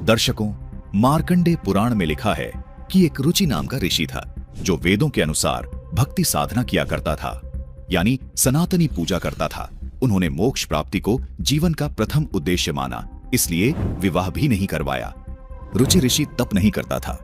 दर्शकों, मार्कंडेय पुराण में लिखा है कि एक रुचि नाम का ऋषि था जो वेदों के अनुसार भक्ति साधना किया करता था, यानी सनातनी पूजा करता था। उन्होंने मोक्ष प्राप्ति को जीवन का प्रथम उद्देश्य माना, इसलिए विवाह भी नहीं करवाया। रुचि ऋषि तप नहीं करता था,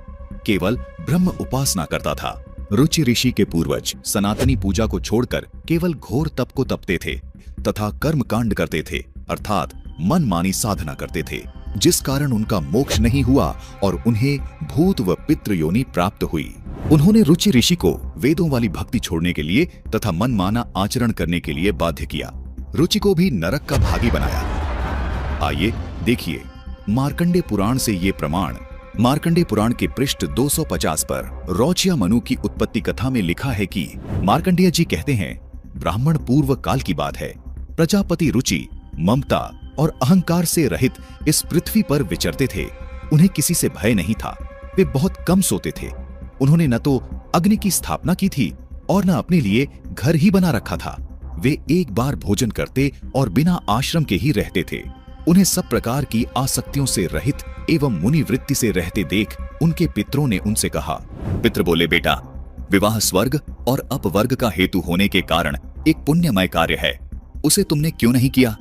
केवल ब्रह्म उपासना करता था। रुचि ऋषि के पूर्वज सनातनी पूजा को छोड़कर केवल घोर तप को तपते थे तथा कर्म कांड करते थे, अर्थात मनमानी साधना करते थे, जिस कारण उनका मोक्ष नहीं हुआ और उन्हें भूत व पितृ योनि प्राप्त हुई। उन्होंने रुचि ऋषि को वेदों वाली भक्ति छोड़ने के लिए तथा मनमाना आचरण करने के लिए बाध्य किया। रुचि को भी नरक का भागी बनाया। आइए देखिए मार्कंडेय पुराण से ये प्रमाण। मार्कंडेय पुराण के पृष्ठ 250 पर रौचिया मनु की उत्पत्ति कथा में लिखा है कि मार्कंडेय जी कहते हैं, ब्राह्मण पूर्व काल की बात है। प्रजापति रुचि, ममता और अहंकार से रहित इस पृथ्वी पर विचरते थे। उन्हें किसी से भय नहीं था। वे बहुत कम सोते थे। उन्होंने न तो अग्नि की स्थापना की थी और न अपने लिए घर ही बना रखा था। वे एक बार भोजन करते और बिना आश्रम के ही रहते थे। उन्हें सब प्रकार की आसक्तियों से रहित एवं मुनि वृत्ति से रहते देख उनके पितरों ने उनसे कहा। पितृ बोले, बेटा, विवाह स्वर्ग और अपवर्ग का हेतु होने के कारण एक पुण्यमय कार्य है, उसे तुमने क्यों नहीं किया?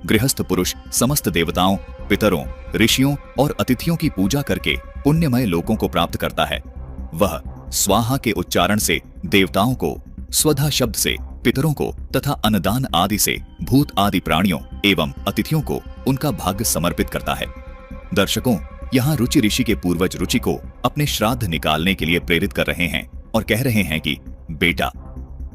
गृहस्थ पुरुष समस्त देवताओं, पितरों, ऋषियों और अतिथियों की पूजा करके पुण्यमय लोकों को प्राप्त करता है। वह स्वाहा के उच्चारण से देवताओं को, स्वधा शब्द से पितरों को तथा अन्नदान आदि से भूत आदि प्राणियों एवं अतिथियों को उनका भाग्य समर्पित करता है। दर्शकों, यहाँ रुचि ऋषि के पूर्वज रुचि को अपने श्राद्ध निकालने के लिए प्रेरित कर रहे हैं और कह रहे हैं कि बेटा,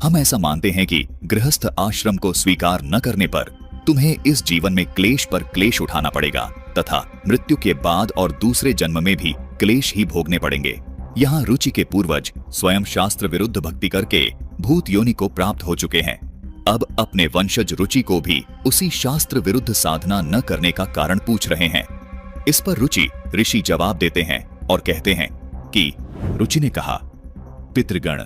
हम ऐसा मानते हैं कि गृहस्थ आश्रम को स्वीकार न करने पर तुम्हें इस जीवन में क्लेश पर क्लेश उठाना पड़ेगा तथा मृत्यु के बाद और दूसरे जन्म में भी क्लेश ही भोगने पड़ेंगे। यहाँ रुचि के पूर्वज स्वयं शास्त्र विरुद्ध भक्ति करके भूत योनि को प्राप्त हो चुके हैं। अब अपने वंशज रुचि को भी उसी शास्त्र विरुद्ध साधना न करने का कारण पूछ रहे हैं। इस पर रुचि ऋषि जवाब देते हैं और कहते हैं कि रुचि ने कहा, पितृगण,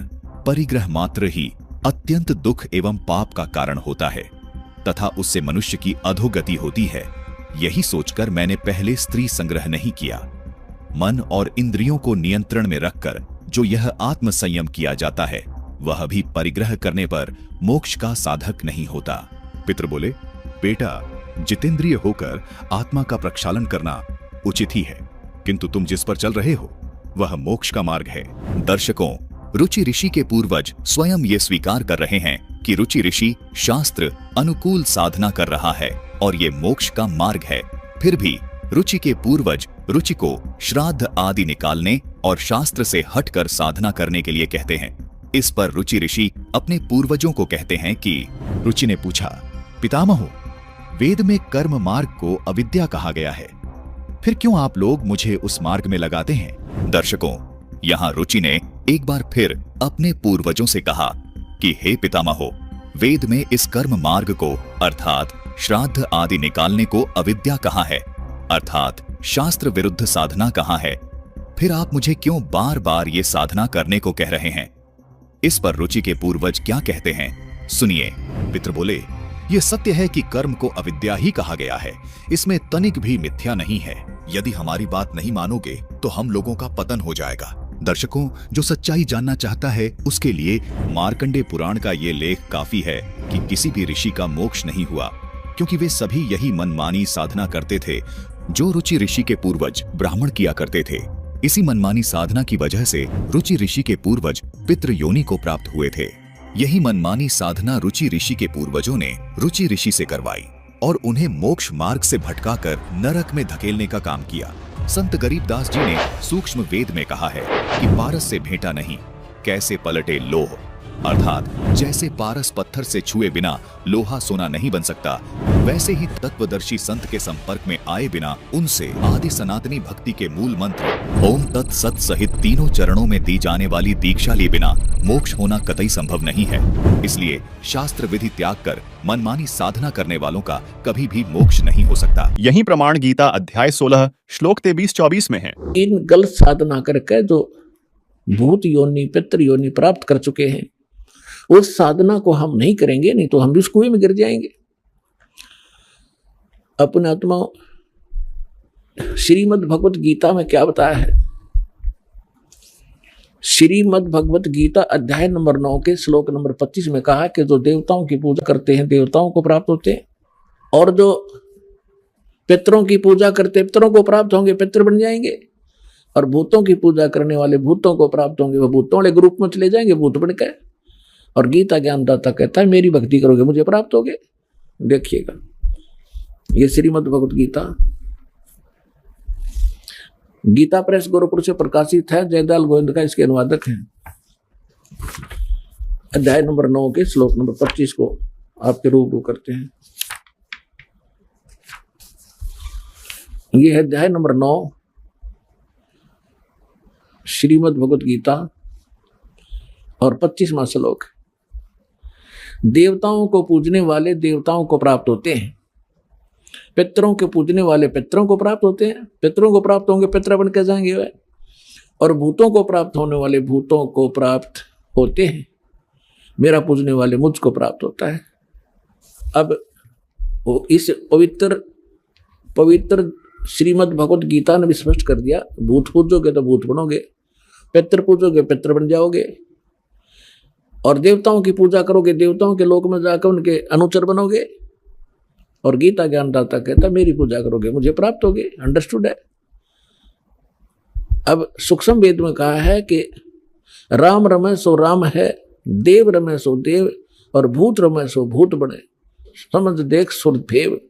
परिग्रह मात्र ही अत्यंत दुख एवं पाप का कारण होता है तथा उससे मनुष्य की अधोगति होती है। यही सोचकर मैंने पहले स्त्री संग्रह नहीं किया। मन और इंद्रियों को नियंत्रण में रखकर जो यह आत्म संयम किया जाता है, वह भी परिग्रह करने पर मोक्ष का साधक नहीं होता। पितृ बोले, बेटा, जितेंद्रिय होकर आत्मा का प्रक्षालन करना उचित ही है, किंतु तुम जिस पर चल रहे हो वह मोक्ष का मार्ग है। दर्शकों, रुचि ऋषि के पूर्वज स्वयं ये स्वीकार कर रहे हैं कि रुचि ऋषि शास्त्र अनुकूल साधना कर रहा है और ये मोक्ष का मार्ग है। फिर भी रुचि के पूर्वज रुचि को श्राद्ध आदि निकालने और शास्त्र से हटकर साधना करने के लिए कहते हैं। इस पर रुचि ऋषि अपने पूर्वजों को कहते हैं कि रुचि ने पूछा, पितामहो, वेद में कर्म मार्ग को अविद्या कहा गया है, फिर क्यों आप लोग मुझे उस मार्ग में लगाते हैं? दर्शकों, यहाँ रुचि ने एक बार फिर अपने पूर्वजों से कहा कि हे पितामहो, वेद में इस कर्म मार्ग को अर्थात श्राद्ध आदि निकालने को अविद्या कहा है, अर्थात शास्त्र विरुद्ध साधना कहा है, फिर आप मुझे क्यों बार बार ये साधना करने को कह रहे हैं? इस पर रुचि के पूर्वज क्या कहते हैं, सुनिए। पितृ बोले, ये सत्य है कि कर्म को अविद्या ही कहा गया है, इसमें तनिक भी मिथ्या नहीं है। यदि हमारी बात नहीं मानोगे तो हम लोगों का पतन हो जाएगा। दर्शकों, जो सच्चाई जानना चाहता है उसके लिए मार्कंडेय पुराण का ये लेख काफी है कि किसी भी ऋषि का मोक्ष नहीं हुआ, क्योंकि वे सभी यही मनमानी साधना करते थे जो रुचि ऋषि के पूर्वज ब्राह्मण किया करते थे। इसी मनमानी साधना की वजह से रुचि ऋषि के पूर्वज पितृ योनि को प्राप्त हुए थे। यही मनमानी साधना रुचि ऋषि के पूर्वजों ने रुचि ऋषि से करवाई और उन्हें मोक्ष मार्ग से भटकाकर नरक में धकेलने का काम किया। संत गरीबदास जी ने सूक्ष्म वेद में कहा है कि पारस से भेंटा नहीं, कैसे पलटे लोह, अर्थात जैसे पारस पत्थर से छुए बिना लोहा सोना नहीं बन सकता, वैसे ही तत्वदर्शी संत के संपर्क में आए बिना उनसे आदि सनातनी भक्ति के मूल मंत्र ओम तत् सत सहित तीनों चरणों में दी जाने वाली दीक्षा लिए बिना मोक्ष होना कतई संभव नहीं है। इसलिए शास्त्र विधि त्याग कर मनमानी साधना करने वालों का कभी भी मोक्ष नहीं हो सकता। यही प्रमाण गीता अध्याय 16 श्लोक 23-24 में है। इन गलत साधना करके जो भूत योनि पितृ योनि प्राप्त कर चुके हैं, उस साधना को हम नहीं करेंगे, नहीं तो हम भी उस कुएं में गिर जाएंगे। अपने आत्मा श्रीमद् भगवत गीता में क्या बताया है? श्रीमद् भगवत गीता अध्याय नंबर 9 के श्लोक नंबर 25 में कहा कि जो देवताओं की पूजा करते हैं देवताओं को प्राप्त होते हैं, और जो पितरों की पूजा करते पितरों को प्राप्त होंगे, पितर बन जाएंगे, और भूतों की पूजा करने वाले भूतों को प्राप्त होंगे, वो भूतों वाले ग्रुप में चले जाएंगे भूत बन के। और गीता ज्ञानदाता कहता है मेरी भक्ति करोगे मुझे प्राप्त होगे। देखिएगा, ये श्रीमद् भगवत गीता गीता प्रेस गोरखपुर से प्रकाशित है। जयदयाल गोविंद का इसके अनुवादक हैं। अध्याय नंबर 9 के श्लोक नंबर 25 को आपके रूबरू करते हैं। ये है अध्याय नंबर 9 श्रीमद् भगवत गीता और 25वां श्लोक। देवताओं को पूजने वाले देवताओं को प्राप्त होते हैं, पितरों के पूजने वाले पितरों को प्राप्त होते हैं, पितरों को प्राप्त होंगे, पितर बन के जाएंगे वे, और भूतों को प्राप्त होने वाले भूतों को प्राप्त होते हैं, मेरा पूजने वाले मुझको प्राप्त होता है। अब वो इस पवित्र श्रीमद् भगवत गीता ने भी स्पष्ट कर दिया, भूत पूजोगे तो भूत बनोगे, पितर पूजोगे पितर बन जाओगे, और देवताओं की पूजा करोगे देवताओं के लोक में जाकर उनके अनुचर बनोगे। और गीता ज्ञानदाता कहता मेरी पूजा करोगे मुझे प्राप्त होगे। अंडरस्टूड है। अब सूक्ष्म वेद में कहा है कि राम रमे सो राम है, देव रमे सो देव, और भूत रमे सो भूत बने, समझ देख सुरभेव।